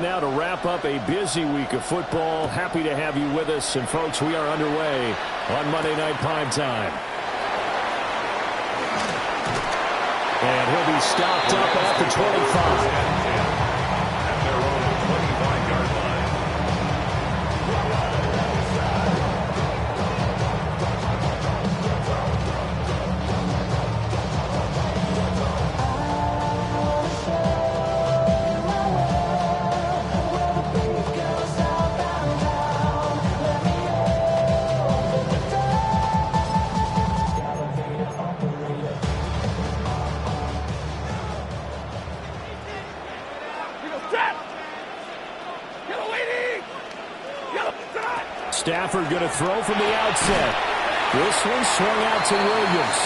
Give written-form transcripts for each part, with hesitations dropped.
Now to wrap up a busy week of football, happy to have you with us. And, folks, we are underway on Monday Night Primetime. And he'll be stopped up at the 25. At their own 25-yard line. Stafford going to throw from the outset. This one swung out to Williams.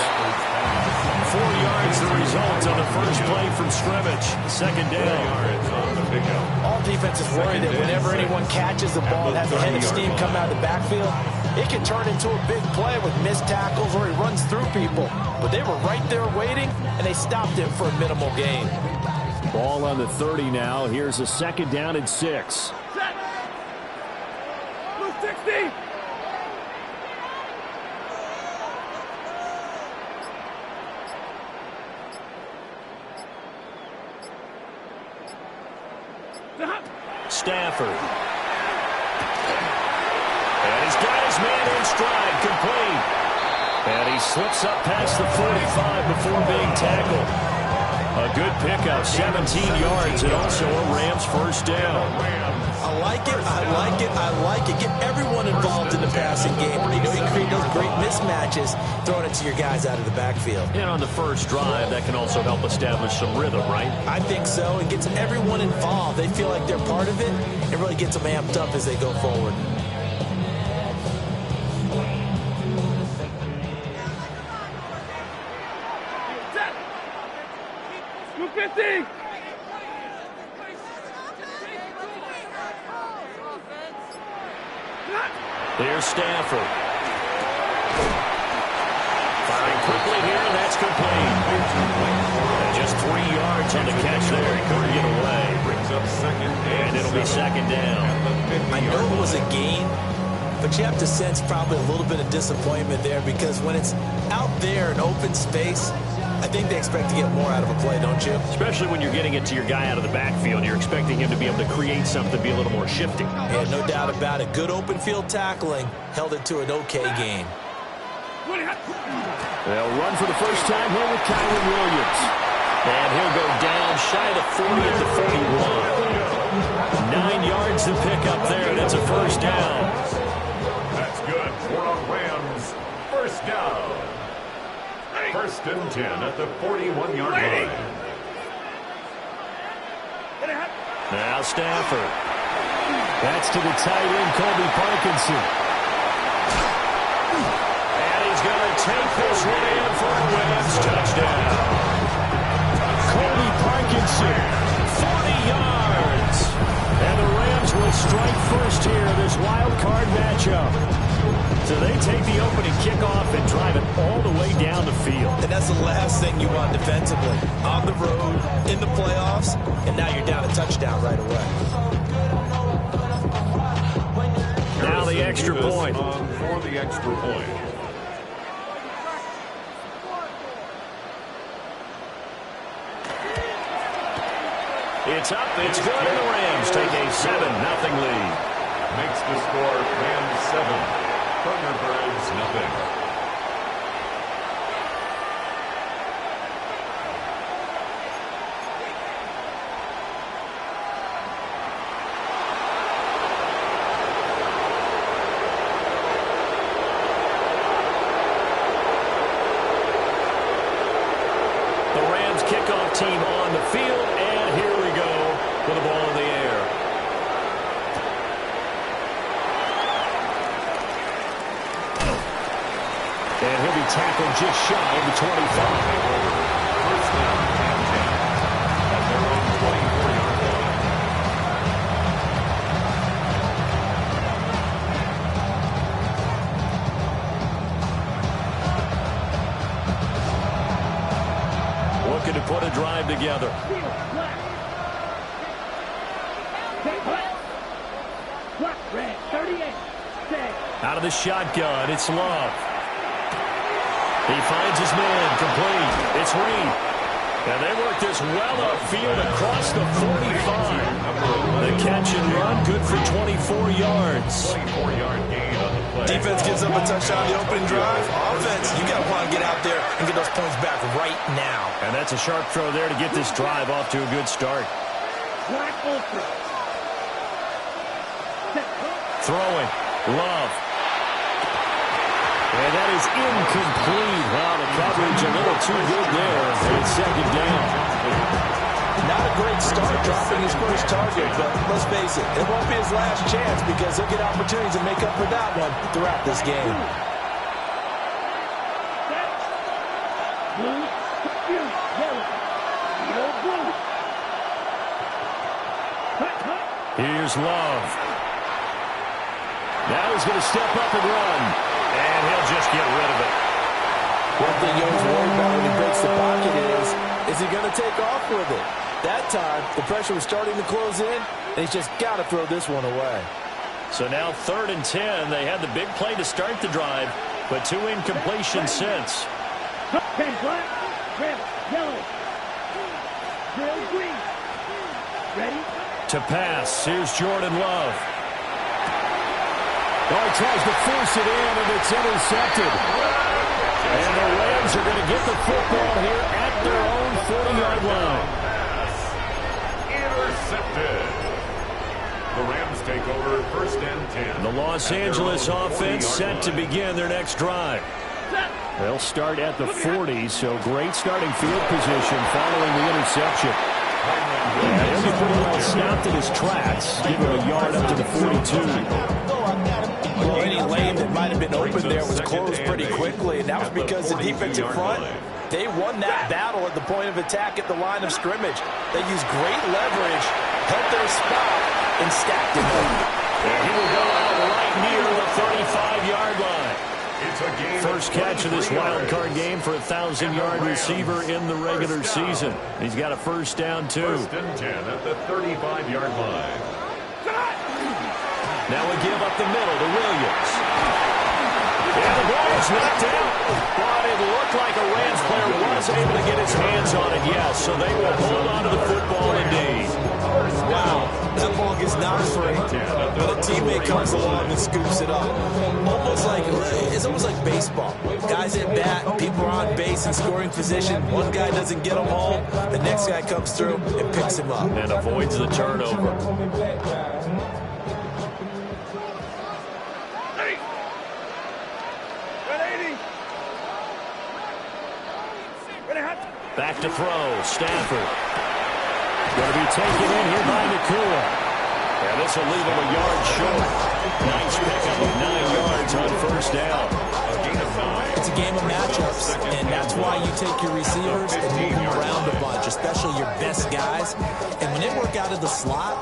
4 yards the result on the first play from scrimmage. Second down. All defenses worry that whenever anyone catches the ball and has a head of steam come out of the backfield, it can turn into a big play with missed tackles or he runs through people. But they were right there waiting, and they stopped him for a minimal gain. Ball on the 30 now. Here's a second down and 6. 60. Stafford. And he's got his man in stride, complete. And he slips up past the 45 before being tackled. A good pickup, 17 yards, and also a Rams first down. I like it, I like it, I like it. Get everyone involved in the passing game. You know, you create those great mismatches, throwing it to your guys out of the backfield. And on the first drive, that can also help establish some rhythm, right? I think so. It gets everyone involved. They feel like they're part of it. It really gets them amped up as they go forward. There's Stafford. Firing quickly here, and that's complete. And just 3 yards on the catch there. He couldn't get away. Brings up second, and it'll be second down. I know it was a gain, but you have to sense probably a little bit of disappointment there because when it's out there in open space, I think they expect to get more out of a play, don't you? Especially when you're getting it to your guy out of the backfield. You're expecting him to be able to create something, be a little more shifty. Yeah, no doubt about it. Good open field tackling held it to an okay gain. They'll run for the first time here with Kyron Williams. And he'll go down shy of the 40 at the 41. 9 yards to pick up there. That's a first down. That's good for a Rams first down. First and 10 at the 41-yard line. Now Stafford. That's to the tight end, Colby Parkinson. And he's going to take this one in for a Rams touchdown. Colby Parkinson, 40 yards. And the Rams will strike first here in this wild card matchup. So they take the opening kickoff and drive it all the way down the field. And that's the last thing you want defensively. On the road, in the playoffs, and now you're down a touchdown right away. Now the extra point. For the extra point. It's up, it's good, and the Rams take a 7-0 lead. Makes the score Rams 7. Thunderbirds nothing. The Rams kickoff team on the field, and here we go with the ball in the air. And he'll be tackled just shy of the 25. First down and 10 at their own 24-yard line. Looking to put a drive together. Out of the shotgun, it's Love. He finds his man, complete. It's Reed. And they work this well upfield across the 45. The catch and run, good for 24 yards. 24-yard gain on the play. Defense gives up a touchdown the opening drive. Offense, you got to want to get out there and get those points back right now. And that's a sharp throw there to get this drive off to a good start. Throwing. Love. And that is incomplete. Wow, the coverage a little too good there. And it's second down. Not a great start dropping his first target, but let's face it, it won't be his last chance because he'll get opportunities to make up for that one throughout this game. Here's Love. Now he's going to step up and run. And he'll just get rid of it. One thing you always worry about when he breaks the pocket is he going to take off with it? That time, the pressure was starting to close in, and he's just got to throw this one away. So now 3rd and 10. They had the big play to start the drive, but 2 incompletions since. To pass, here's Jordan Love. Oh, he tries to force it in, and it's intercepted. And the Rams are going to get the football here at their own 40-yard line. Intercepted. The Rams take over 1st and 10. The Los Angeles offense set to begin their next drive. They'll start at the 40, so great starting field position following the interception. And he'll be pretty well stopped in his tracks, give him a yard up to the 42. Well, any lane that might have been open there was closed pretty quickly, and that was because the defensive front, they won that battle at the point of attack at the line of scrimmage. They used great leverage, held their spot, and stacked it up. And he will go out right near the 35-yard line. First catch of this wild card game for a 1,000-yard receiver in the regular season. He's got a first down, too. 1st and 10 at the 35-yard line. Now we give up the middle to Williams. And the ball is knocked out. But it looked like a Rams player was able to get his hands on it, yes. So they will hold on to the football indeed. Wow, that ball gets knocked free, but a teammate comes along and scoops it up. It's almost like baseball. Guys at bat, people are on base in scoring position. One guy doesn't get them home, the next guy comes through and picks him up. And avoids the turnover. Back to throw, Stafford. Going to be taken in here by Nakua. And this will leave him a yard short. Nice pickup of 9 yards on first down. It's a game of matchups, and that's why you take your receivers and move them around a bunch, especially your best guys. And when they work out of the slot,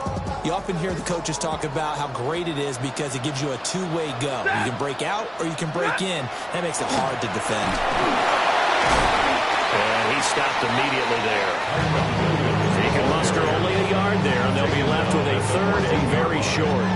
you often hear the coaches talk about how great it is because it gives you a two-way go. You can break out or you can break in. That makes it hard to defend. And he stopped immediately there. He can muster only a yard there, and they'll be left with a 3rd and very short.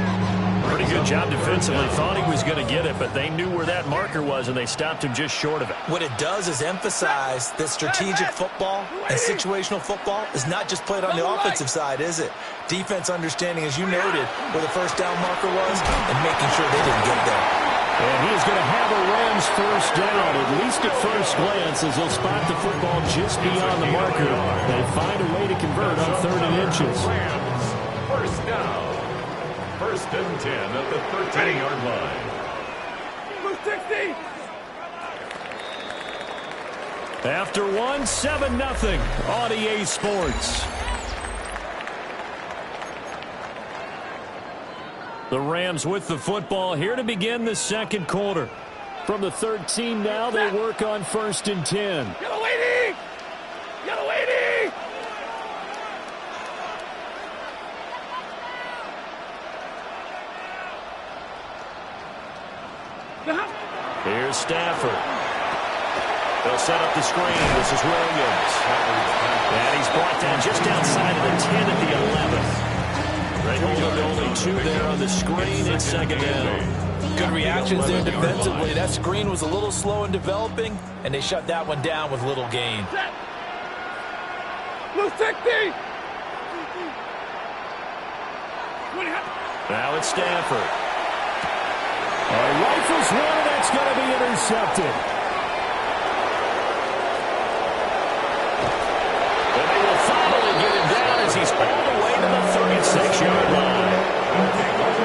Pretty good job defensively. Thought he was going to get it, but they knew where that marker was, and they stopped him just short of it. What it does is emphasize that strategic football and situational football is not just played on the offensive side, is it? Defense understanding, as you noted, where the first down marker was and making sure they didn't get there. And he is going to have a Rams first down, at least at first glance, as they'll spot the football just beyond the marker. They find a way to convert on 3rd and inches. First down. 1st and 10 at the 13-yard line. 60. After one, 7-0 on EA Sports. The Rams with the football here to begin the second quarter. From the 13 now, they work on 1st and 10. Yellow lady! Yellow lady! Here's Stafford. They'll set up the screen. This is Williams. And he's brought down just outside of the 10 at the 11. They hold them to only 2 there on the screen. It's second down. Good reactions there defensively. That screen was a little slow in developing, and they shut that one down with little gain. Now it's Stanford. Rifles one, and that's going to be intercepted. And they will finally get him down as he's all the way to the 36-yard line.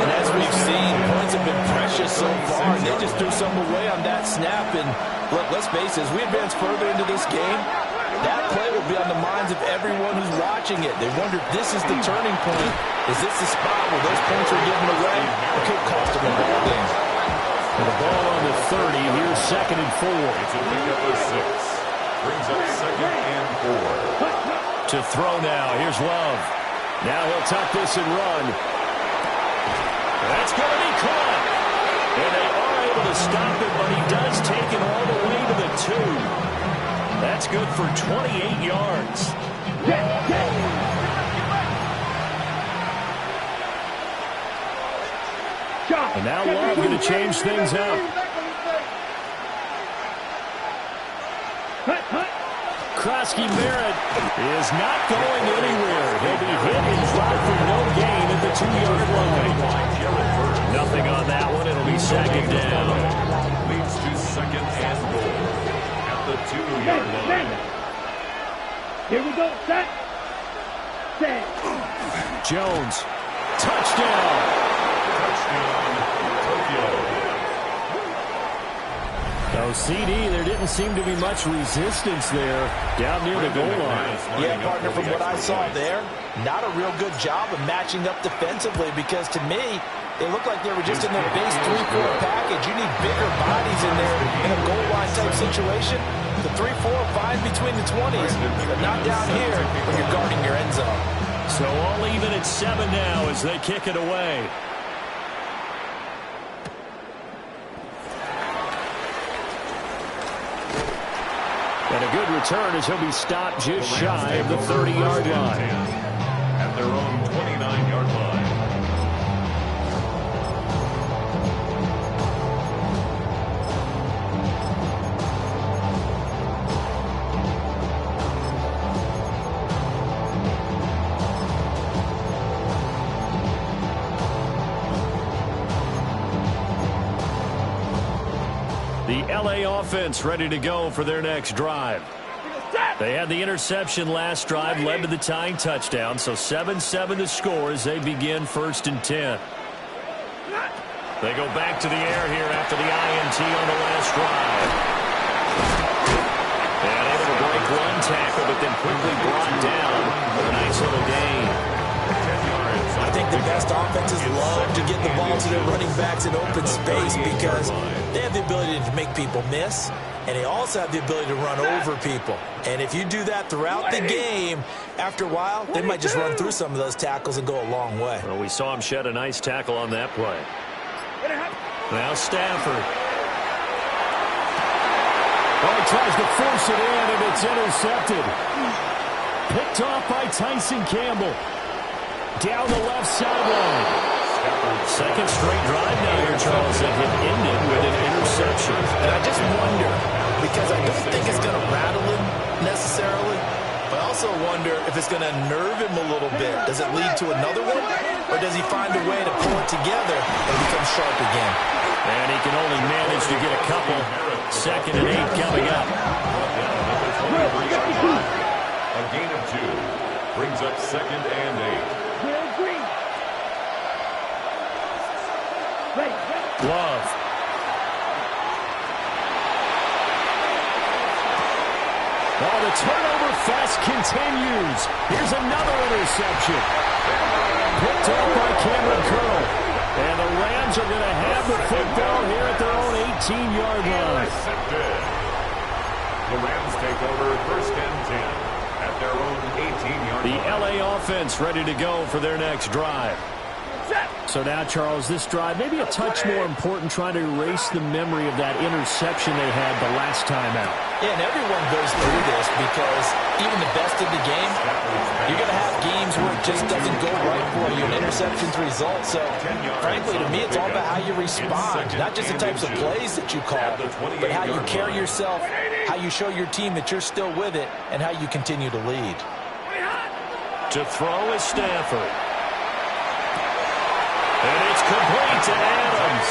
And as we've seen, points have been precious so far. They just threw some away on that snap. And look, let's face it, as we advance further into this game, that play will be on the minds of everyone who's watching it. They wonder if this is the turning point. Is this the spot where those points are given away? It could cost them a ball game. And the ball on the 30. Here's second and 4. It's a pickup of 6. Brings up second and 4. To throw now. Here's Love. Now he'll tuck this and run. That's going to be caught. And they are able to stop it, but he does take it all the way to the 2. That's good for 28 yards. And now Love going to change things up. Krosky-Merritt is not going anywhere. He'll be hit and dropped for no gain at the 2-yard line. Nothing on that one. It'll be second down. Leads to second and goal at the 2-yard line. Here we go. Set. Jones. Touchdown. So, CD, there didn't seem to be much resistance there down near the goal line. Yeah, partner, from what I saw there, not a real good job of matching up defensively because, to me, it looked like they were just in their base 3-4 package. You need bigger bodies in there in a goal line type situation. The 3-4 fine between the 20s, but not down here when you're guarding your end zone. So all even at 7 now as they kick it away. And a good return as he'll be stopped just shy of the 30-yard line. At their own 29-yard line. The LA offense ready to go for their next drive. They had the interception last drive, led to the tying touchdown, so 7-7 the score as they begin 1st and 10. They go back to the air here after the INT on the last drive. And able to break one tackle, but then quickly brought down with a nice little gain. I think the best offenses love to get the ball to their running backs in open space because they have the ability to make people miss, and they also have the ability to run over people. And if you do that throughout the game, after a while, they might just run through some of those tackles and go a long way. Well, we saw him shed a nice tackle on that play. Now Stafford. Oh, he tries to force it in, and it's intercepted. Picked off by Tyson Campbell. Down the left sideline. Second straight drive now here, Charles, that had ended with an interception. And I just wonder, because I don't think it's going to rattle him necessarily, but I also wonder if it's going to nerve him a little bit. Does it lead to another one, or does he find a way to pull it together and become sharp again? And he can only manage to get a couple. 2nd and 8 coming up. A gain of 2 brings up 2nd and 8. Love. Oh, the turnover fest continues. Here's another interception. Picked up by Cameron Curl. And the Rams are going to have the football here at their own 18-yard line. The Rams take over 1st and 10 at their own 18-yard line. The LA offense ready to go for their next drive. Set. So now, Charles, this drive maybe a touch more important, trying to erase the memory of that interception they had the last time out. Yeah, and everyone goes through this because even the best of the game, you're going to have games where it just doesn't go right for you, and interceptions result. So, frankly, to me, it's all about how you respond, not just the types of plays that you call, but how you carry yourself, how you show your team that you're still with it, and how you continue to lead. To throw is Stafford. And it's complete to Adams.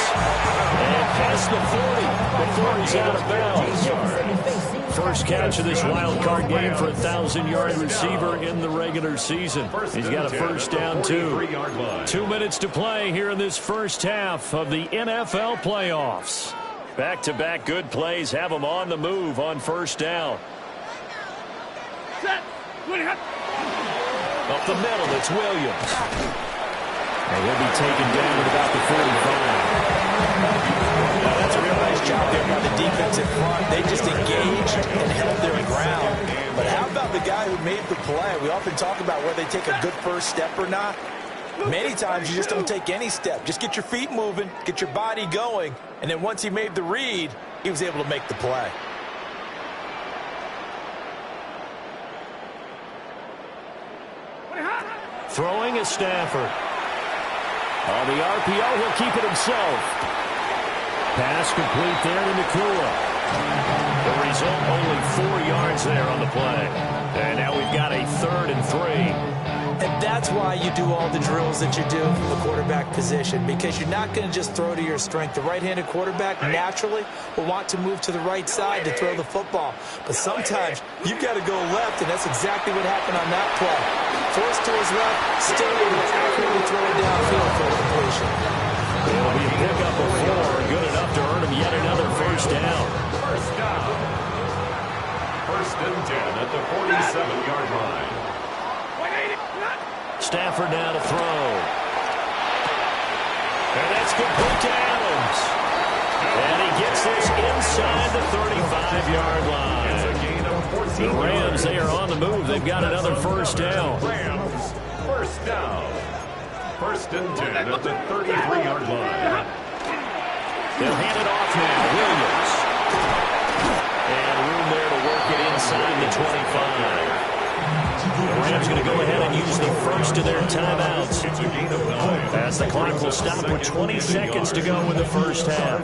And past the 40 before he's out of bounds. First catch of this wild card game for a 1,000-yard receiver in the regular season. He's got a first down, too. 2 minutes to play here in this first half of the NFL playoffs. Back-to-back good plays have them on the move on first down. Up the middle, it's Williams. And he'll be taken down at about the 45. Well, that's a real nice job there by the defensive front. They just engaged and held their ground. But how about the guy who made the play? We often talk about whether they take a good first step or not. Many times you just don't take any step. Just get your feet moving, get your body going, and then once he made the read, he was able to make the play. Throwing is Stafford. On the RPO, he'll keep it himself. Pass complete there to Nakua. The result, only 4 yards there on the play. And now we've got a 3rd and 3. And that's why you do all the drills that you do from the quarterback position, because you're not going to just throw to your strength. The right-handed quarterback naturally will want to move to the right side to throw the football. But sometimes you've got to go left, and that's exactly what happened on that play. Forced to his left, still able to accurately throw it downfield for the completion. It'll be a pickup of 4, good enough to earn him yet another first down. First down. 1st and 10 at the 47-yard line. Stafford now to throw. And that's complete to Adams. And he gets this inside the 35-yard line. The Rams, they are on the move. They've got another first down. Rams, first down. 1st and 10 at the 33-yard line. They'll hand it off now. Williams. And room there to work it inside the 25. The Rams going to go ahead and use the first of their timeouts, as the clock will stop with 20 seconds to go in the first half.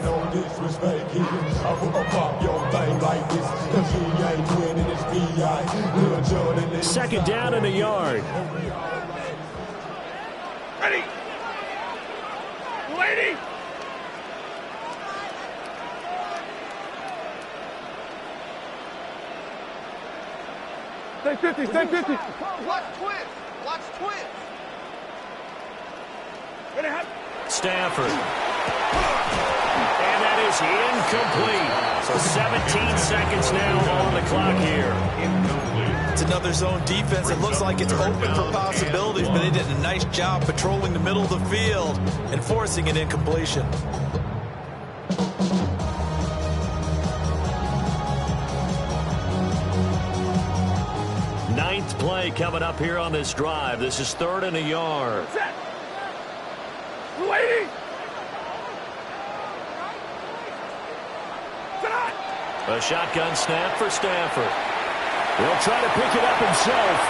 Second down and a yard. Ready. Lady. Stay 50, stay 50. Watch twist. Watch twist. Stafford. And that is incomplete. So 17 seconds now on the clock here. It's another zone defense. It looks like it's open for possibilities, but they did a nice job patrolling the middle of the field and forcing an incompletion. Ninth play coming up here on this drive. This is 3rd and a yard. Set. Lady. A shotgun snap for Stafford. He'll try to pick it up himself.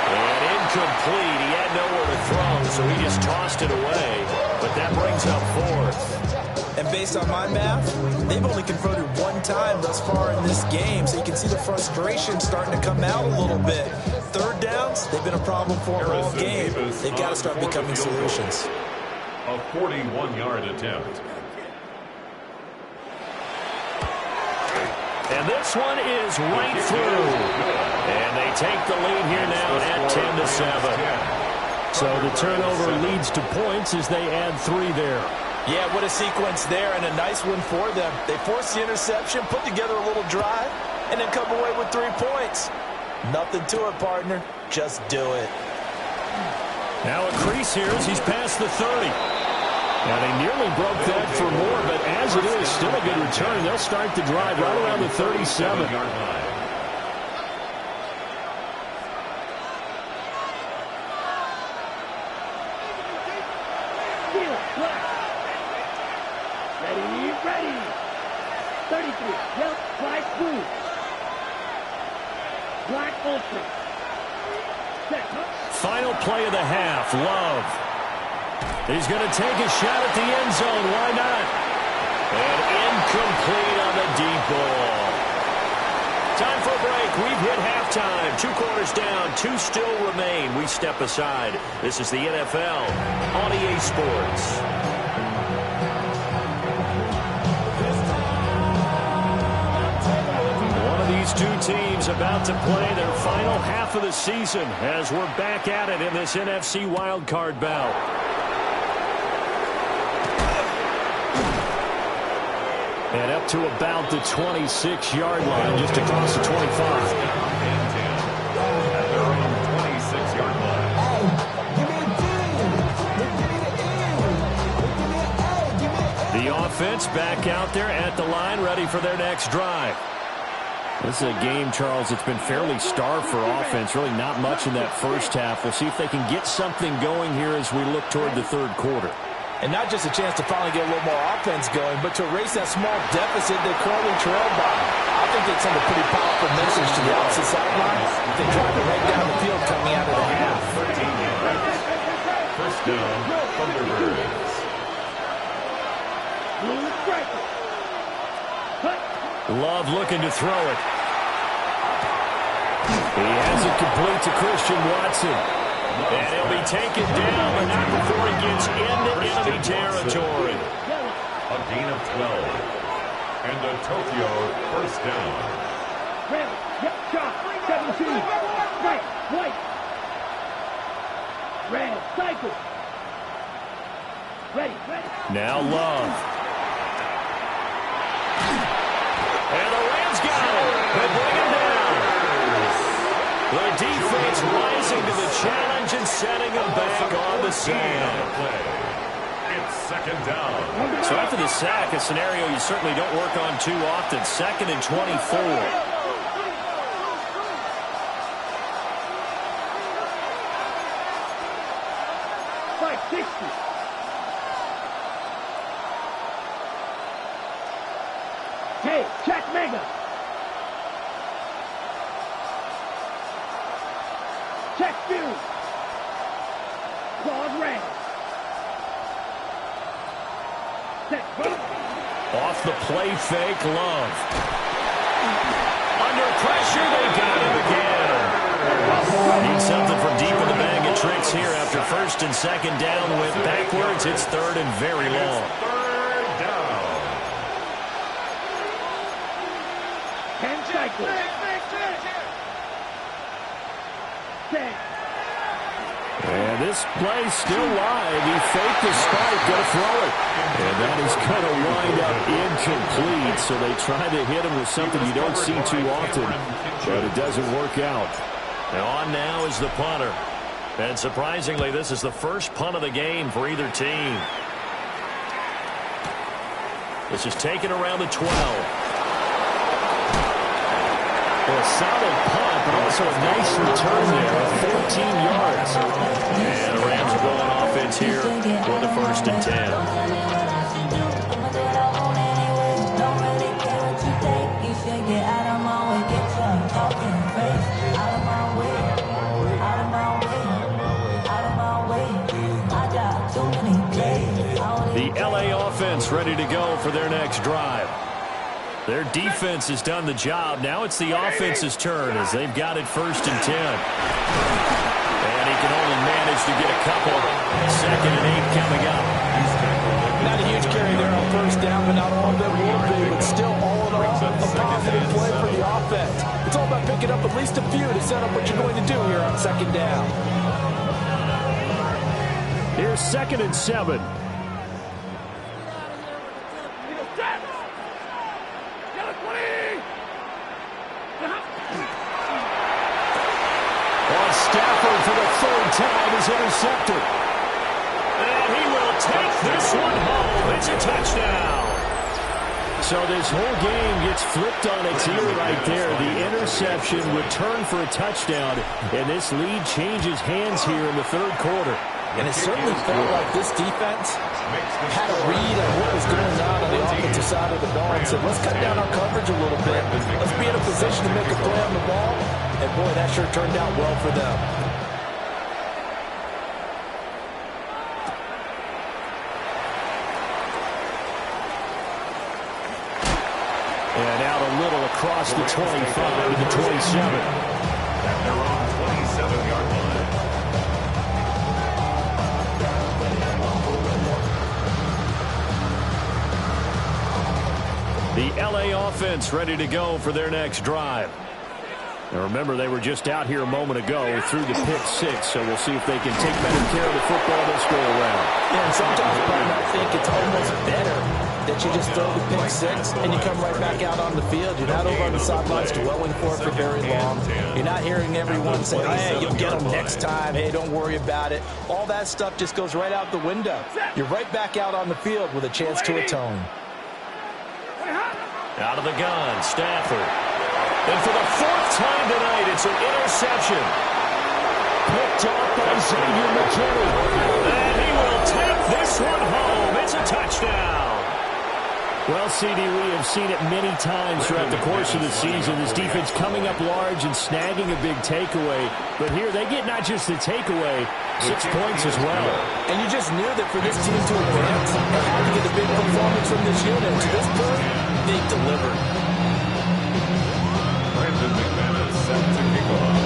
And incomplete. He had nowhere to throw, so he just tossed it away. But that brings up 4th. And based on my math, they've only converted 1 time thus far in this game, so you can see the frustration starting to come out a little bit. 3rd downs, they've been a problem for them all game. They've got to start becoming solutions. A 41-yard attempt. And this one is right through. And they take the lead here now at 10-7. So the turnover leads to points as they add 3 there. Yeah, what a sequence there, and a nice one for them. They forced the interception, put together a little drive, and then come away with 3 points. Nothing to it, partner. Just do it. Now a crease here as he's past the 30. Now they nearly broke that for more, but as it is, still a good return. They'll start the drive right around the 37. Steal it. Black. Ready, ready. 33. Yep. Black blue. Black ultra. Set. Final play of the half. Love. He's going to take a shot at the end zone. Why not? And incomplete on the deep ball. Time for a break. We've hit halftime. 2 quarters down. 2 still remain. We step aside. This is the NFL on EA Sports. One of these 2 teams about to play their final half of the season as we're back at it in this NFC Wildcard bout. And up to about the 26-yard line, just across the 25. At their own 26-yard line. The offense back out there at the line, ready for their next drive. This is a game, Charles, that's been fairly starved for offense. Really not much in that first half. We'll see if they can get something going here as we look toward the third quarter. And not just a chance to finally get a little more offense going, but to erase that small deficit they currently trailed by. I think it's send a pretty powerful message to the opposite sideline. They drive it right down the field coming out of the half. 13 yards. First down, Thunderbirds. Love looking to throw it. He has it complete to Christian Watson. And he'll be taken down, but not before he gets into enemy territory. A gain of 12. And a Tokyo first down. Red, yep, shot, 17. Right, white. Red, cycle. Ready, ready. Now Love. And the Rams got him. They bring him down. The defense rising to the challenge and setting him back on the sand. It's second down. So after the sack, a scenario you certainly don't work on too often. 2nd and 24. 560. Hey, check mega. Check two. Claude Ray. Set boom. Off the play fake, Love. Under pressure, they got him again. Need something from deep in the bag of tricks here after 1st and 2nd down. Went backwards. It's 3rd and very long. Third down. 10 cycles. 10. And this play's still live. He faked the spike, going to throw it. And that is going to wind up incomplete. So they try to hit him with something you don't see too often, but it doesn't work out. And on now is the punter. And surprisingly, this is the first punt of the game for either team. This is taken around the 12. Well, a solid punt, but also a nice return there, 14 yards. And the Rams are going offense here for the 1st and 10. The LA offense ready to go for their next drive. Their defense has done the job. Now it's the offense's turn as they've got it 1st and 10. And he can only manage to get a couple. 2nd and 8 coming up. Not a huge carry there on 1st down, but not all of them will be. But still, all in all, a positive play for the offense. It's all about picking up at least a few to set up what you're going to do here on 2nd down. Here's 2nd and 7. Stafford for the 3rd time is intercepted. And he will take this one home. It's a touchdown. So this whole game gets flipped on its ear right there. The interception, return for a touchdown, and this lead changes hands here in the 3rd quarter. And it certainly felt like this defense had a read on what was going on the offensive side of the ball and said, let's cut down our coverage a little bit. Let's be in a position to make a play on the ball. And, boy, that sure turned out well for them. And out a little across the 25 to the 27. And they're on 27-yard line. The LA offense ready to go for their next drive. Now remember, they were just out here a moment ago through the pick six, so we'll see if they can take better care of the football this go around. Yeah, and sometimes, Brian, I think it's almost better that you just throw the pick six and you come right back out on the field. You're not over on the sidelines dwelling for it for very long. You're not hearing everyone say, hey, you'll get them next time. Hey, don't worry about it. All that stuff just goes right out the window. You're right back out on the field with a chance to atone. Out of the gun, Stafford. And for the fourth time tonight, it's an interception. Picked off by Xavier McKinney. And he will take this one home. It's a touchdown. Well, CD, we have seen it many times throughout the course of the season. This defense coming up large and snagging a big takeaway. But here they get not just the takeaway, 6 points as well. And you just knew that for this team to advance, they had to get a big performance from this unit. To this point, they delivered. Brandon McManus set to kick off.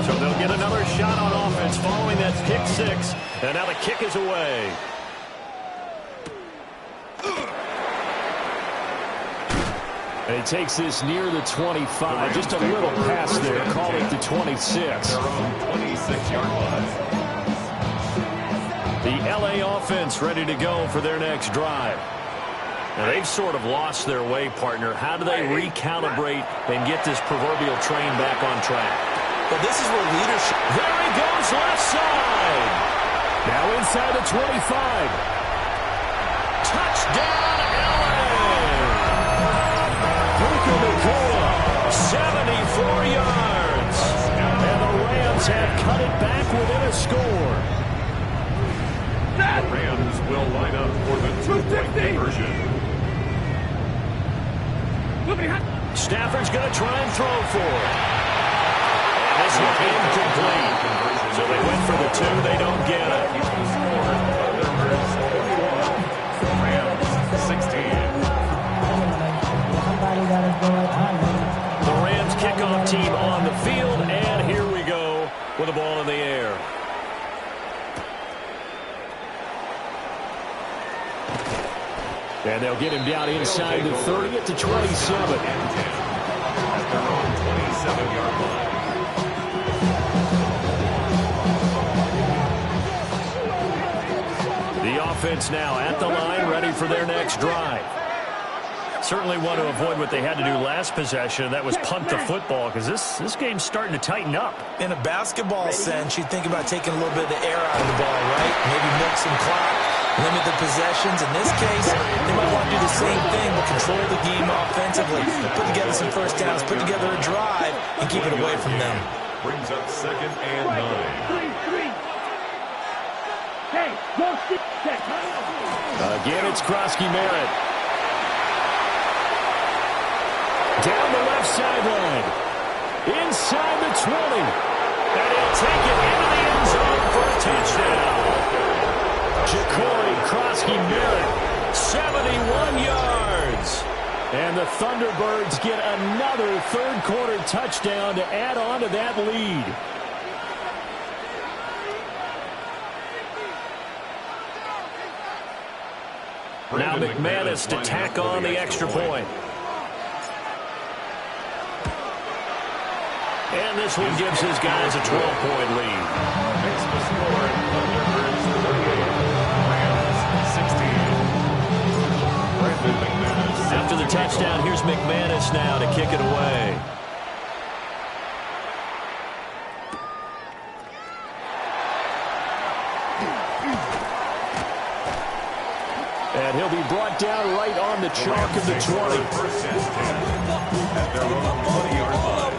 So they'll get another shot on offense following that pick six. And now the kick is away. And he takes this near the 25. Just a little pass there. Call it the 26. Their own 26-yard line. The LA offense ready to go for their next drive. Now they've sort of lost their way, partner. How do they recalibrate and get this proverbial train back on track? But this is where leadership... There he goes, left side. Now inside the 25. Touchdown, LA. Puka Nacua, 74 yards. And the Rams have cut it back within a score. The Rams will line up for the two-point conversion. Stafford's going to try and throw for it. And this one incomplete. So they went for the two. They don't get it. Rams 16. The Rams kickoff team on the field. And here we go with the ball in the air. And they'll get him down inside the 30 at the 27. At their own 27-yard line. The offense now at the line, ready for their next drive. Certainly want to avoid what they had to do last possession. That was punt the football, because this game's starting to tighten up. In a basketball sense, you think about taking a little bit of the air out of the ball, right? Maybe milk some clock, limit the possessions. In this case, they might want to do the same thing, but control the game offensively. Put together some first downs, put together a drive, and keep it away from them. Brings up 2nd and 9. Hey, go sit. Again, it's Krosky-Merritt. Down the left sideline. Inside the 20. And he'll take it into the end zone for a touchdown. Ja'Cory Krosky-Merritt, 71 yards. And the Thunderbirds get another third-quarter touchdown to add on to that lead. Now McManus to tack on the extra point. And this one gives his guys a 12-point lead. Makes the score in Thunderbirds 38. Rams 16. Brandon McManus. After the touchdown, here's McManus now to kick it away. And he'll be brought down right on the chalk of the 20. First and 10 at their own 20-yard line.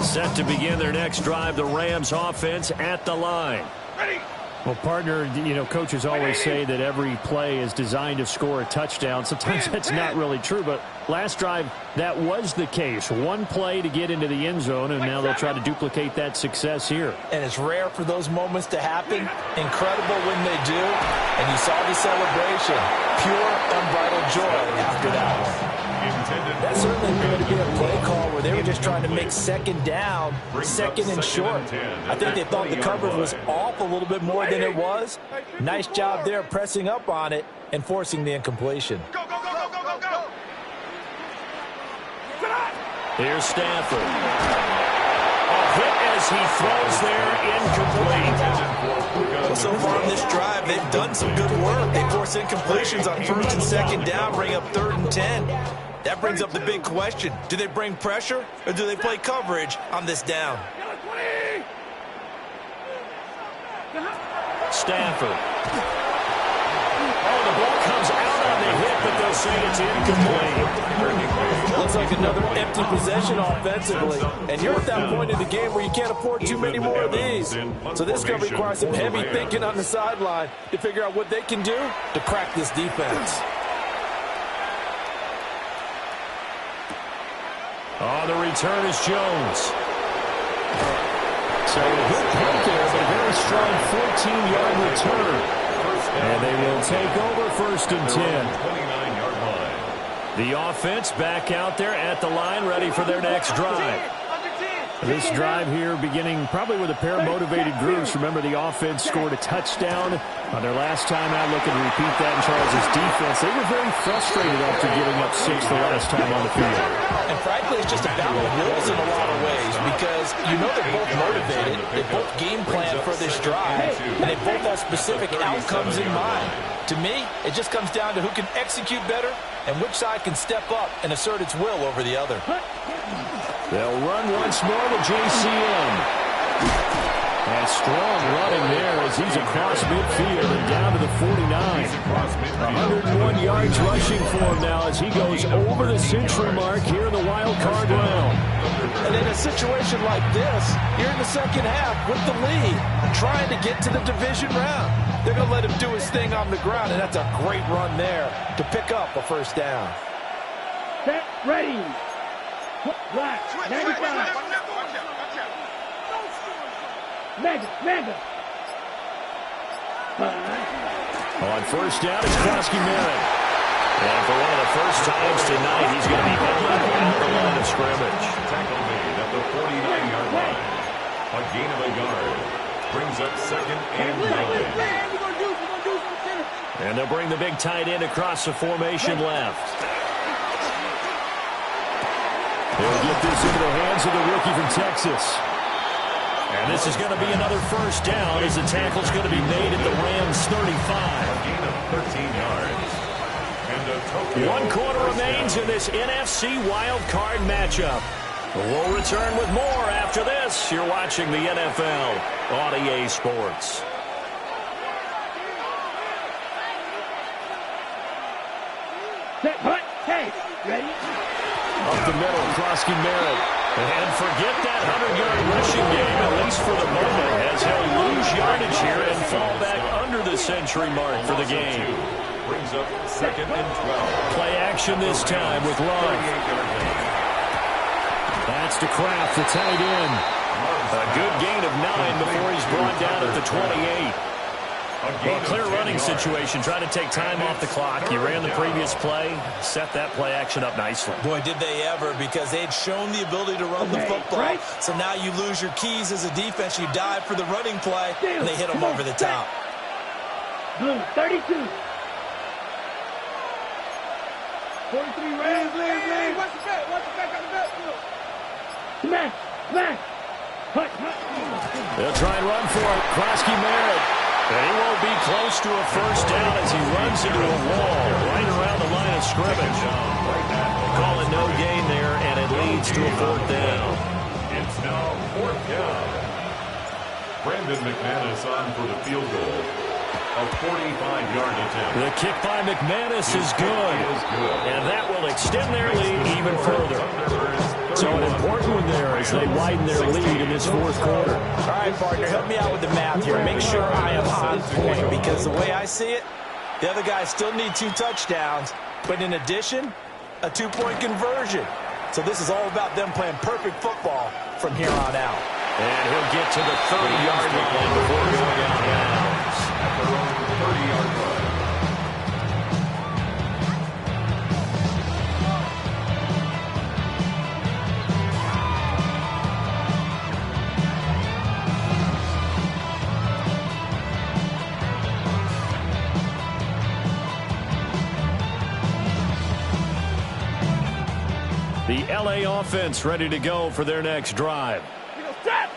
Set to begin their next drive, the Rams offense at the line. Ready. Well, partner, you know, coaches always say that every play is designed to score a touchdown. Sometimes that's not really true, but last drive, that was the case. One play to get into the end zone, and now they'll try to duplicate that success here. And it's rare for those moments to happen. Incredible when they do. And you saw the celebration. Pure, unbridled joy after that one. That certainly appeared to be a play call where they were just trying to make second down, second and short. I think they thought the coverage was off a little bit more than it was. Nice job there pressing up on it and forcing the incompletion. Go, go, go, go, go, go, go. Here's Stafford. A hit as he throws there, incomplete. Well, so far on this drive, they've done some good work. They force incompletions on first and second down, bring up 3rd and 10. That brings up the big question. Do they bring pressure or do they play coverage on this down? Stafford. Oh, the ball comes out on the hit, but they'll say it's incomplete. Looks like another empty possession offensively. And you're at that point in the game where you can't afford too many more of these. So this is going to require some heavy thinking on the sideline to figure out what they can do to crack this defense. Oh, the return is Jones. So a good punt there, but a very strong 14-yard return. And they will take over 1st and 10. 29-yard line. The offense back out there at the line, ready for their next drive. This drive here beginning probably with a pair of motivated groups. Remember, the offense scored a touchdown on their last time out, looking to repeat that in Charles' defense. They were very frustrated after giving up 6 the last time on the field. And frankly, it's just a battle of wills in a lot of ways because you know they're both motivated, they both game plan for this drive, and they both have specific outcomes in mind. To me, it just comes down to who can execute better and which side can step up and assert its will over the other. They'll run once more with JCM. And strong running there as he's across midfield and down to the 49. 101 yards rushing for him now as he goes over the century mark here in the wild card round. And in a situation like this, you're in the second half with the lead, trying to get to the division round. They're going to let him do his thing on the ground, and that's a great run there to pick up a 1st down. Set, ready. Black, 95. Mega. On 1st down, it's Krosky Merritt. And for one of the first times tonight, he's going to be held up at the line of scrimmage. Tackle made at the 49-yard line. A gain of a yard. Brings up 2nd and 9. And they'll bring the big tight end across the formation left. They'll get this into the hands of the rookie from Texas. And this is going to be another 1st down as the tackle's going to be made at the Rams 35. Gain of 13 yards. And a Tokyo 1 quarter remains in this NFC wild card matchup. We'll return with more after this. You're watching the NFL on EA Sports. Set, hut, hey, ready? Up the middle, Krosky Merritt. And forget that 100-yard rushing game, at least for the moment, as he'll lose yardage here and fall back under the century mark for the game. brings up 2nd and 12. Play action this time with Love. That's to Kraft, the tight end. A good gain of 9 before he's brought down at the 28. Well, clear running situation, trying to take time off the clock. He ran the previous play, set that play action up nicely. Boy, did they ever, because they had shown the ability to run the football. Right. So now you lose your keys as a defense. You dive for the running play, and they hit them over the top. Blue, 32. 43 Rams. Watch the back on the back. Smash. Hut. They'll try and run for it. Krosky Merritt. And he won't be close to a first down as he runs into a wall right around the line of scrimmage. Call it no gain there, and it leads to a 4th down. It's now 4th down. Brandon McManus on for the field goal. A 45-yard attempt. The kick by McManus is good. And that will extend their lead even further. So an important one there as they widen their lead in this fourth quarter. All right, partner, help me out with the math here. Make sure I am on point, because the way I see it, the other guys still need 2 touchdowns, but in addition, a 2-point conversion. So this is all about them playing perfect football from here on out. And he'll get to the 30-yard line before going out of bounds. At their own 30-yard line. The LA offense ready to go for their next drive.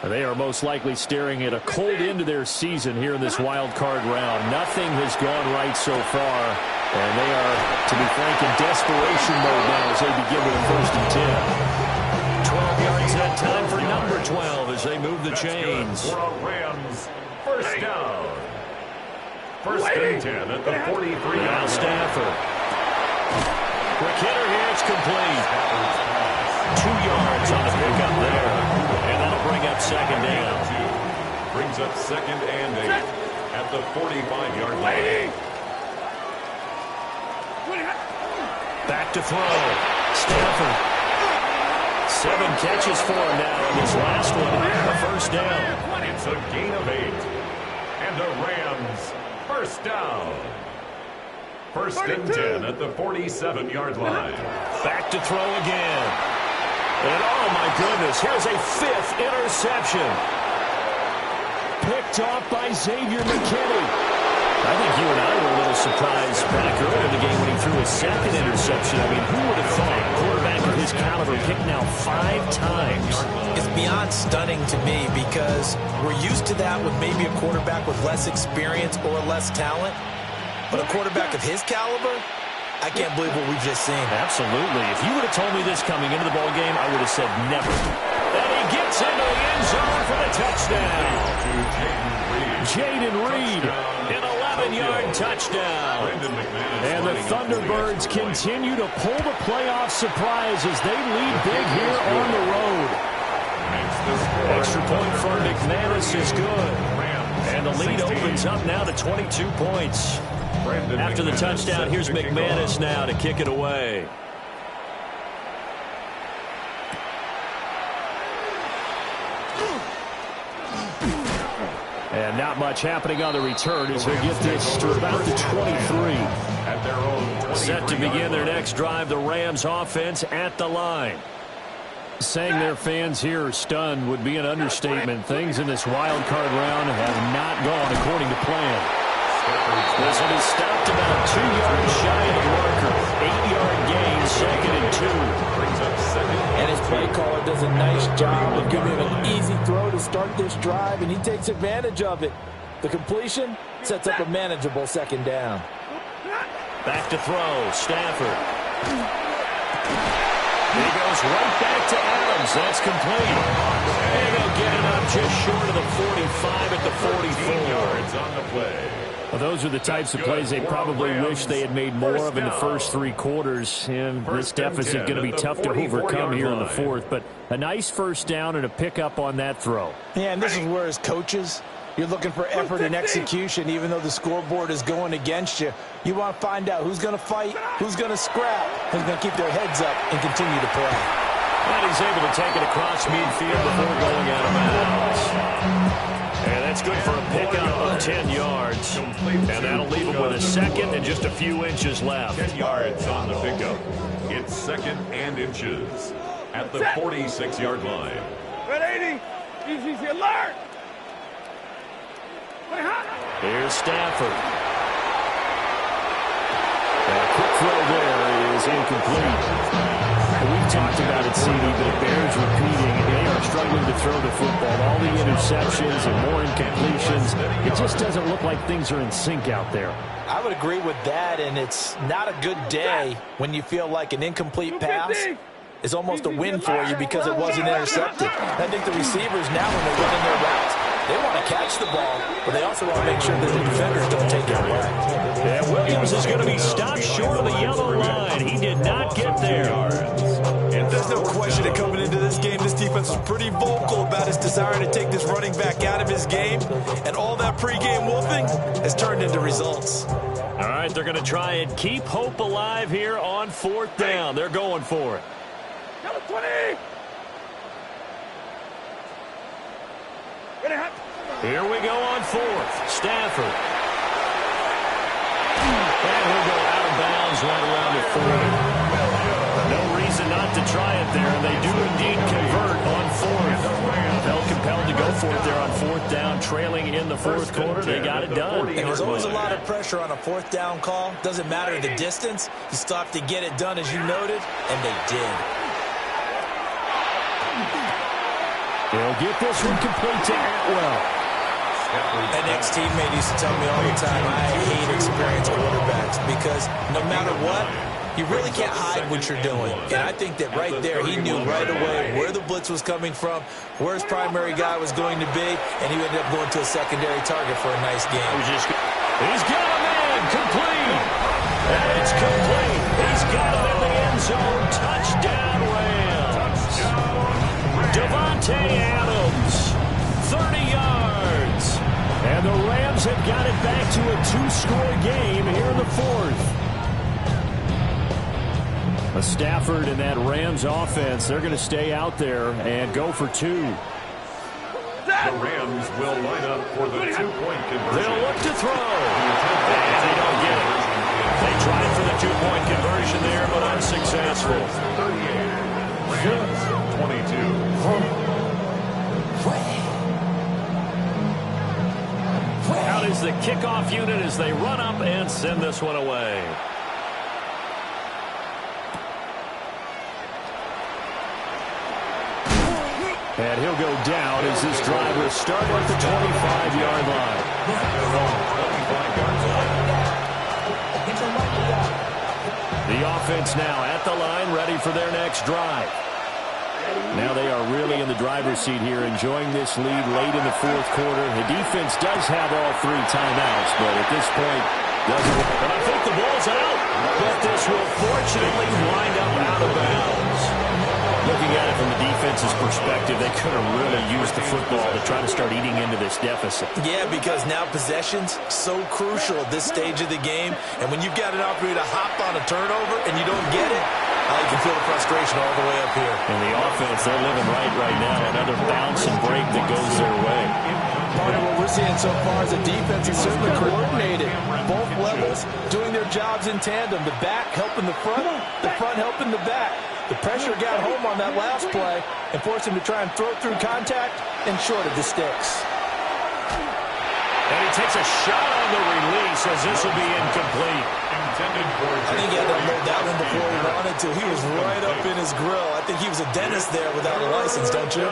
They are most likely staring at a cold end to their season here in this wild card round. Nothing has gone right so far, and they are, to be frank, in desperation mode now as they begin with a 1st and 10. 12 yards that time for number 12 as they move the chains. For a Rams first down. 1st and 10 at the 43. Now Stafford. Quick hitter here, it's complete. 2 yards on the pickup there. And that'll bring up 2nd down. Brings up 2nd and 8 at the 45-yard line. Back to throw. Stafford. 7 catches for him now in this last one. A 1st down. It's a gain of 8. And the Rams first down. 1st and 10 at the 47-yard line. Back to throw again. And oh my goodness, here's a 5th interception. Picked off by Xavier McKinney. I think you and I were a little surprised back earlier in the game when he threw his 2nd interception. I mean, who would have thought a quarterback of his caliber picked now 5 times? It's beyond stunning to me, because we're used to that with maybe a quarterback with less experience or less talent. But a quarterback of his caliber, I can't believe what we've just seen. Absolutely. If you would have told me this coming into the ball game, I would have said never. And he gets into the end zone for the touchdown. Jaden Reed, an 11-yard touchdown. And the Thunderbirds continue to pull the playoff surprise as they lead big here on the road. Extra point for McManus is good. And the lead opens up now to 22 points. After the touchdown, here's McManus now to kick it away. And not much happening on the return as they get this to about the 23. Set to begin their next drive, the Rams offense at the line. Saying their fans here are stunned would be an understatement. Things in this wild card round have not gone according to plan. This will be stopped about 2 yards shy of the marker. 8-yard gain, 2nd and 2. And his play caller does a nice job of giving him an easy throw to start this drive, and he takes advantage of it. The completion sets up a manageable 2nd down. Back to throw, Stafford. He goes right back to Adams. That's complete. And they'll get it up just short of the 45 at the 44. Yards on the play. Well, those are the types of plays they probably wish they had made more of in the first 3 quarters. And this deficit going to be tough to overcome here in the 4th. But a nice 1st down and a pickup on that throw. Yeah, and this is where, as coaches, you're looking for effort and execution, even though the scoreboard is going against you. You want to find out who's going to fight, who's going to scrap, who's going to keep their heads up and continue to play. And he's able to take it across midfield before going out of bounds. And that's good for a pickup of 10 yards. And that'll leave him with a 2nd and just a few inches left. 10 yards on the pickup. It's 2nd and inches at the 46-yard line. Red 80. Easy alert. Here's Stafford. And a quick throw there is incomplete. We've talked about it, CD, but it bears repeating. They are struggling to throw the football. All the interceptions and more incompletions. It just doesn't look like things are in sync out there. I would agree with that, and it's not a good day when you feel like an incomplete pass is almost a win for you because it wasn't intercepted. I think the receivers now, when they're running their routes, They want to catch the ball, but they also want to make sure that the defenders don't take it away. And Williams is going to be stopped short of the yellow line. He did not get there. And there's no question that coming into this game, this defense was pretty vocal about its desire to take this running back out of his game. And all that pregame wolfing has turned into results. All right, they're going to try and keep hope alive here on 4th down. They're going for it. 20. Here we go on 4th. Stafford. And he'll go out of bounds right around the 40. No reason not to try it there, and they do indeed convert on 4th. Felt compelled to go for it there on 4th down, trailing in the 4th quarter. They got it done. And there's always a lot of pressure on a 4th down call. Doesn't matter the distance. You still have to get it done, as you noted, and they did. They'll get this one complete to Atwell. An ex-teammate used to tell me all the time, I hate experienced quarterbacks because no matter what, you really can't hide what you're doing. And I think that right there, he knew right away where the blitz was coming from, where his primary guy was going to be, and he ended up going to a secondary target for a nice game. He's got a man, complete. And it's complete. He's got him in the end zone. Touchdown, Rams. Devontae Adams, 30 yards. And the Rams have got it back to a 2-score game here in the 4th. A Stafford and that Rams offense, they're going to stay out there and go for 2. The Rams will line up for the 2-point conversion. They'll look to throw. And they don't get it. They tried for the 2-point conversion there, but unsuccessful. 38, Rams 22. Out is the kickoff unit as they run up and send this one away. And he'll go down as this drive will start at the 25-yard line. The offense now at the line, ready for their next drive. Now they are really in the driver's seat here, enjoying this lead late in the 4th quarter. The defense does have all 3 timeouts, but at this point, doesn't. And I think the ball's out, but this will fortunately wind up out of bounds. Looking at it from the defense's perspective, they could have really used the football to try to start eating into this deficit. Yeah, because now possession's so crucial at this stage of the game. And when you've got an opportunity to hop on a turnover and you don't get it, you can feel the frustration all the way up here. And the offense, they're living right now. Another bounce and break that goes their way. Part of what we're seeing so far is the defense is certainly coordinated. Both levels doing their jobs in tandem. The back helping the front helping the back. The pressure got home on that last play and forced him to try and throw through contact and short of the sticks. And he takes a shot on the release as this will be incomplete. I think he had to load that one before he wanted to. He was right up in his grill. I think he was a dentist there without a license, don't you?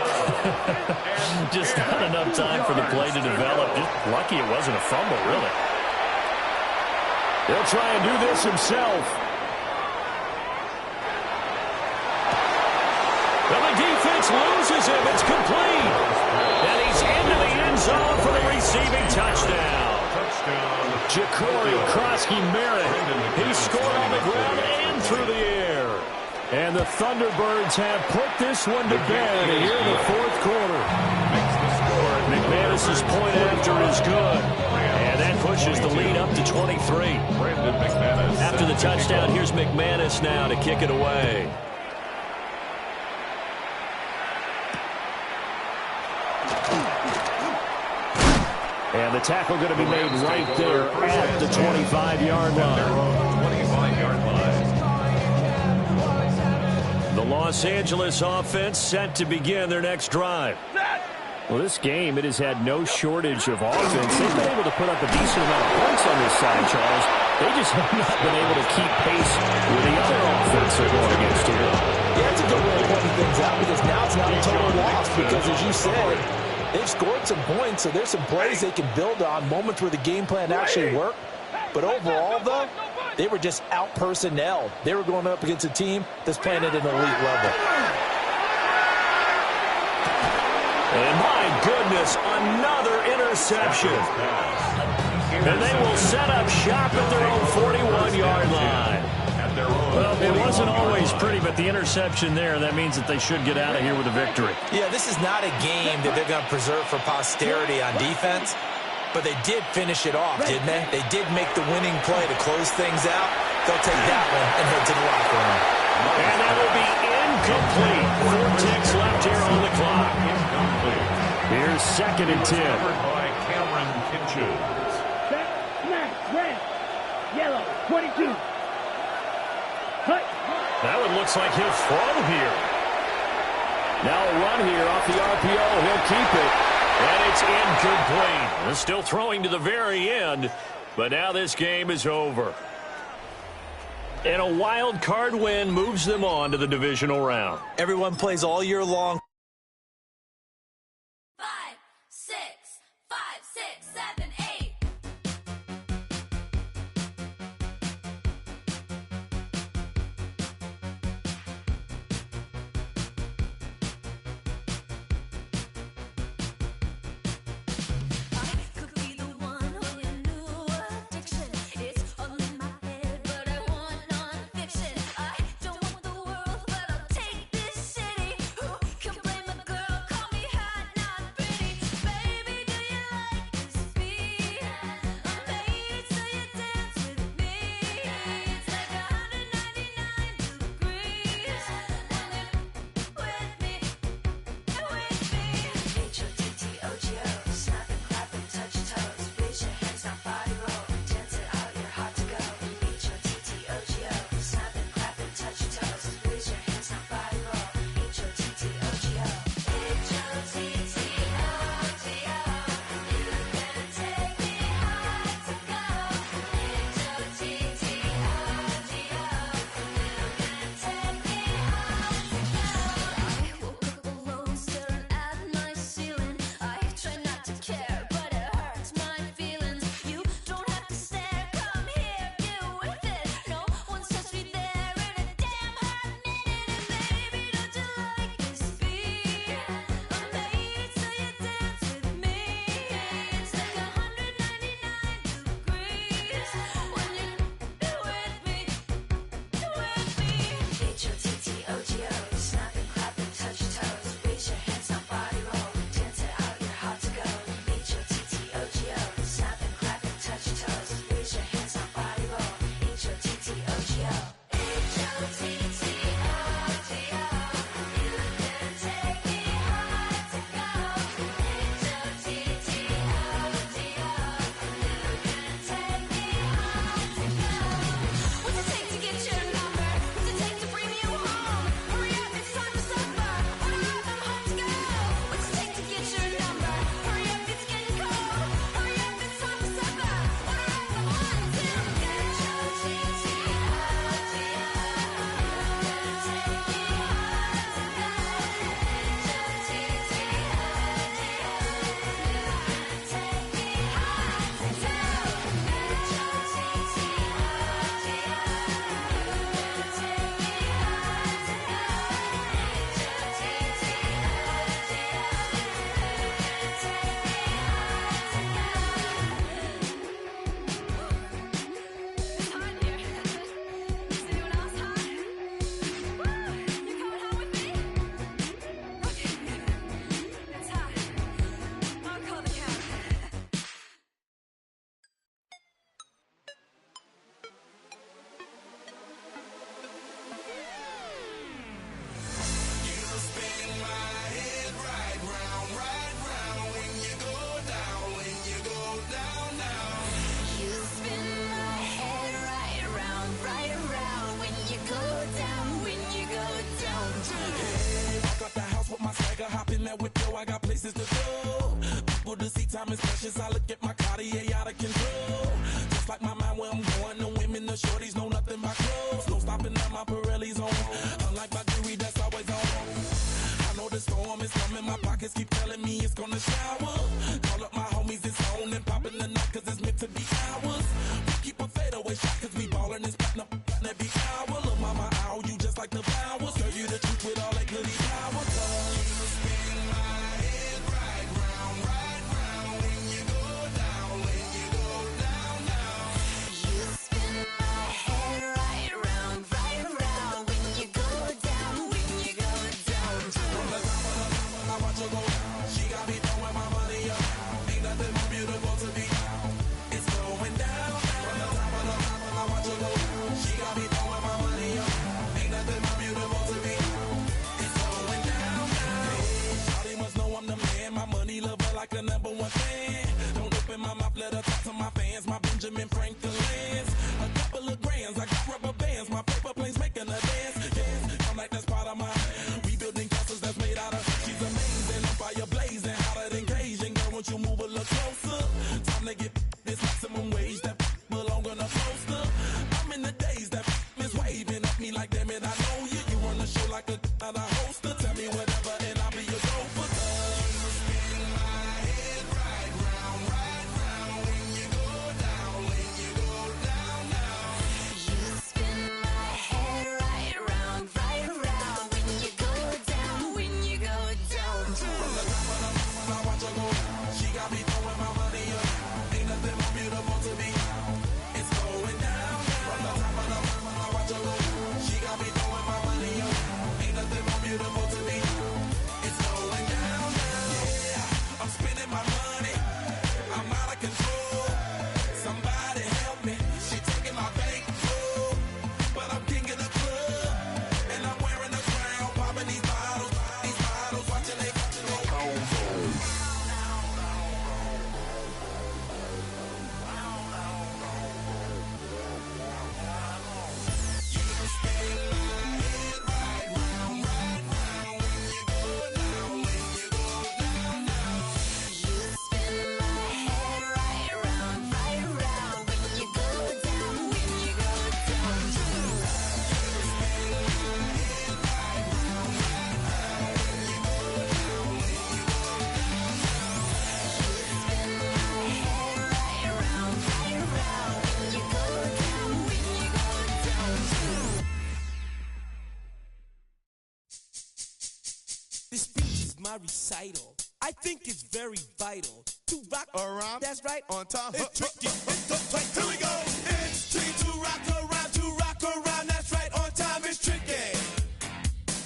Just not enough time for the play to develop. Just lucky it wasn't a fumble, really. He'll try and do this himself. Well, the defense loses him. It's complete. And he's into the end zone for the receiving touchdown. Ja'Cory Krosky-Merritt. He scored on the ground and through the air. And the Thunderbirds have put this one to bed here in the 4th quarter. McManus's point after is good. And that pushes the lead up to 23. After the touchdown, here's McManus now to kick it away. And the tackle going to be made right there at the 25-yard line. The Los Angeles offense set to begin their next drive. Well, this game, it has had no shortage of offense. They've been able to put up a decent amount of points on this side, Charles. They just have not been able to keep pace with the other offense they're going against here. Yeah, it's a good way of pointing things out because now it's not a total loss because, as you said, they've scored some points, so there's some plays they can build on, moments where the game plan actually worked. But overall, though, they were just out-personnelled. They were going up against a team that's playing at an elite level. And my goodness, another interception. And they will set up shop at their own 41-yard line. Well, it wasn't always pretty, but the interception there, that means that they should get out of here with a victory. Yeah, this is not a game that they're going to preserve for posterity on defense, but they did finish it off, didn't they? They did make the winning play to close things out. They'll take that one and head to the locker room. And that will be incomplete. 4 ticks left here on the clock. Here's 2nd and 10. Covered by Cameron Kinches. Set, smash, red, yellow, 22. Cut. That one looks like he'll throw here. Now a run here off the RPO. He'll keep it. And it's incomplete. They're still throwing to the very end, but now this game is over. And a wild card win moves them on to the divisional round. Everyone plays all year long. 5, 6, 5, 6, 7, 8. I could be the one on your new addiction. It's all in my head, but I want non-fiction. I don't want the world, but I'll take this city. Who can blame a girl? Call me hot, not pretty. Baby, do you like this beat? I'm made so you dance with me. It's like 199 degrees when you're with me. H-O-T-T-O-G-O, snap and clap and touch toes. Raise your hands, now body roll. Dance it out, you're hot to go. H-O-T-T-O-G-O, snap and clap and touch toes. Raise your hands, now body roll. H-O-T-T-O-G-O. H-O-T-T-O-G-O, you can take me high to go. H-O-T-T-O-G-O, you can take me high to go. I woke up alone, staring at my ceiling. I try not to care, but it hurts my feelings. You don't have to stare, come here, get with it. No one's touched me there in a damn hot minute. And baby, don't you like this beat? I'm made so you dance with me. It's like 199 degrees when you're with me. H-O-T-T-O-G-O, snap and clap and touch toes. Raise your hands, now body roll. Dance it out, you're hot to go. H-O-T-T-O-G-O, snap and clap and touch toes. Raise your hands, now body roll. H-O-T-T-O-G-O. H-O-T-T-O-G-O, you can take me high to go. H-O-T-T-O-G-O, you can take me high to go. What's it take to get your number? What's it take to bring you home? Hurry up, it's time to suffer. Order up, I'm home to go. What's it take to get your number? Hurry up, it's getting cold. Hurry up, it's time to suffer. Order up, I'm home to go. It's hot here. Is anyone else hot? Woo! You coming home with me? Okay. It's hot. I'll call the cab. You spin my head right around when you go down, when you go down. Got the house with my swagger, hop in that whip, yo, I got places to go. People to see, time is precious, I look at my Cartier out of control. Just like my mind where I'm going, the women, the shorties know nothing but clothes. No stopping at my Pirelli's on, unlike my jewelry that's always on. I know the storm is coming, my pockets keep telling me it's gonna shower. Call up my homies, it's on and popping the night, cause it's meant to be ours. We keep a fadeaway shot, cause we ballin' this platinum every hour. Look, mama, ow, you just like the flowers. Girl, you the truth with all that goody power. You spin my head beautiful to me. It's going down now. Shawty must know I'm the man. My money lover like a #1 fan. Don't open my mouth, let her talk to my fans. My Benjamin Franklin's. A couple of grands, I got rubber bands. My paper planes making a dance. Yes, I'm like that's part of my rebuilding castles that's made out of. She's amazing, I'm fire blazing, hotter than Cajun. Girl, won't you move a little closer? Time to get this maximum wage that belong on a poster. I'm in the days that is waving at me like, damn it, I know you. You run the show like a hoster. Tell me whatever and I'll be your gopher. You spin my head right round when you go down, when you go down, down. You spin my head right round when you go down, when you go down. From the top of the mountain, I watch her go down. She got me throwing my money up. Ain't nothing more beautiful to me. It's going down. From the top of the mountain, I watch her go down. She got me throwing my money up. Ain't nothing more beautiful to me. It's going down. Yeah, I'm spending my money. I'm out of control. Somebody help me. She taking my bankroll, but I'm king of the club, and I'm wearing a crown, popping these bottles, watching they go. This speech is my recital. I think it's very vital to rock around. That's right, on time. It's tricky. Here we go. It's tricky to rock around, That's right, on time. It's tricky.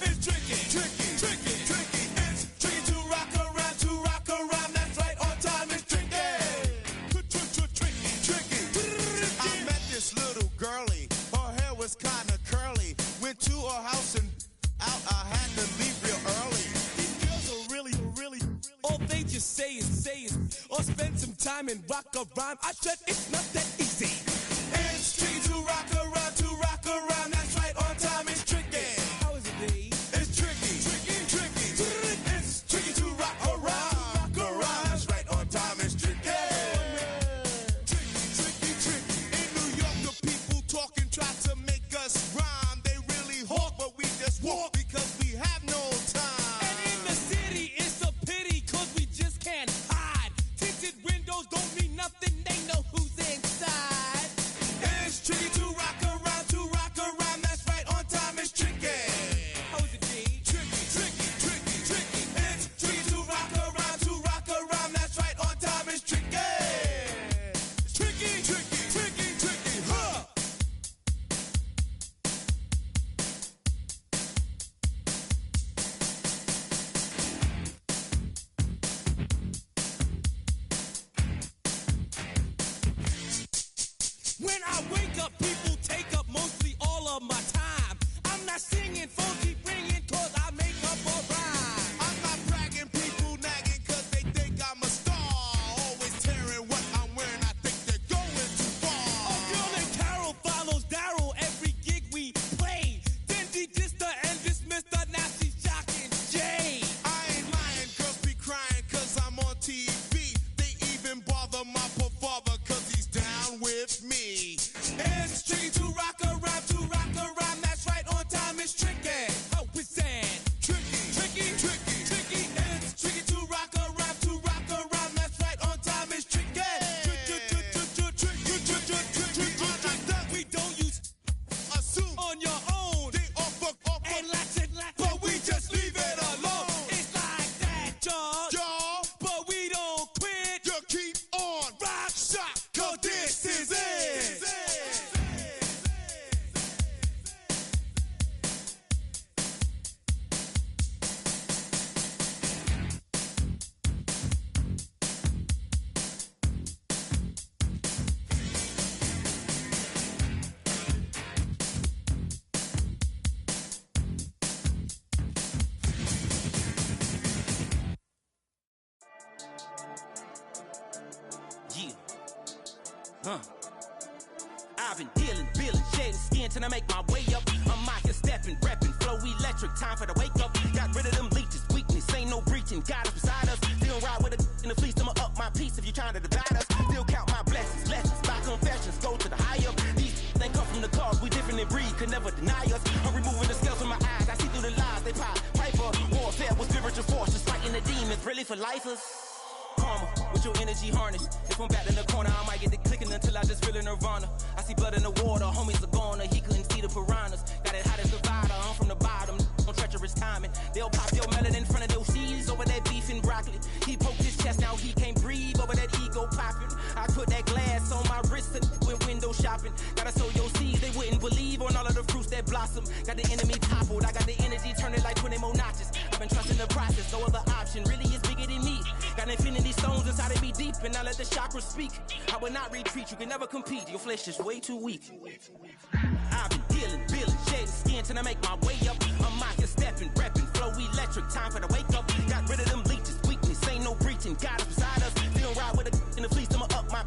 It's tricky. It's tricky to rock around. That's right, on time. It's tricky. I met this little girlie. Her hair was kind of curly. Went to her house and out. I had to leave real early. These girls are really, all they just say is, or spend some time and rock a rhyme. I said it's not that easy. It's tricky to rock around, That's right, on time. It's tricky. How is it, D? It's tricky. It's tricky to rock around, That's right, on time. It's tricky. Tricky. In New York, the people talking try to make us rhyme. They really hawk, but we just walk because we have no time. And in the city, it's a pity, cause we just can't hide. Tinted windows don't mean nothing, they know who's inside. It's tricky to rock around, That's right, on time. It's tricky. How is it, D? Tricky. It's tricky to rock around, That's right, on time. It's tricky. Tricky, huh? When I wake up, people take up mostly all of my time. I'm not singing, phone keep ringing, cause I make up a rhyme. I'm not bragging, people nagging cause they think I'm a star. Always tearing what I'm wearing, I think they're going too far. Oh, girl named Carol follows Daryl every gig we play. Then de-dissed her and dismissed her, now she's shocking Jay. I ain't lying, girls be crying cause I'm on TV. They even bother my poor father cause he's down with me. It's tricky to rock around, That's right, on time. It's tricky. I've been dealing, billing, shedding skin till I make my way up. I'm out here stepping, repping, flow electric, time for the wake up. Got rid of them leeches, weakness, ain't no breaching, got us beside us. Still ride with a in the fleece, I'ma up my piece if you trying to divide us. Still count my blessings, lessons, my confessions, go to the high up. These they come from the cause, we different in breed, could never deny us. I'm removing the scales from my eyes, I see through the lies, they pop. Piper, warfare with spiritual force, just fighting the demons, really for lifers. Karma, with your energy harness. If I'm back in the corner, I might get the clicking until I just feel a nirvana. I see blood in the water, homies are gone, he couldn't see the piranhas. Got it hot as Nevada, I'm from the bottom, on treacherous timing. They'll pop your melon in front of those seeds over that beef and broccoli. He poked his chest, now he can't breathe over that ego popping. I put that glass on my wrist and went window shopping. Gotta sow your seeds, they wouldn't believe on all of the fruits that blossom. Got the enemy toppled, I got the energy, turn it like 20 more notches. I've been trusting the process, no other option really is bigger than me. Got infinity stones inside of me deep, and I let the chakras speak. I will not retreat, you can never compete, your flesh is way too weak. I've been dealing, billing, shedding skin till I make my way up. I'm out here stepping, repping, flow electric, time for the wake up. Got rid of them leeches, weakness, ain't no breaching, got us beside us. Still ride with a in the fleece, I'ma up my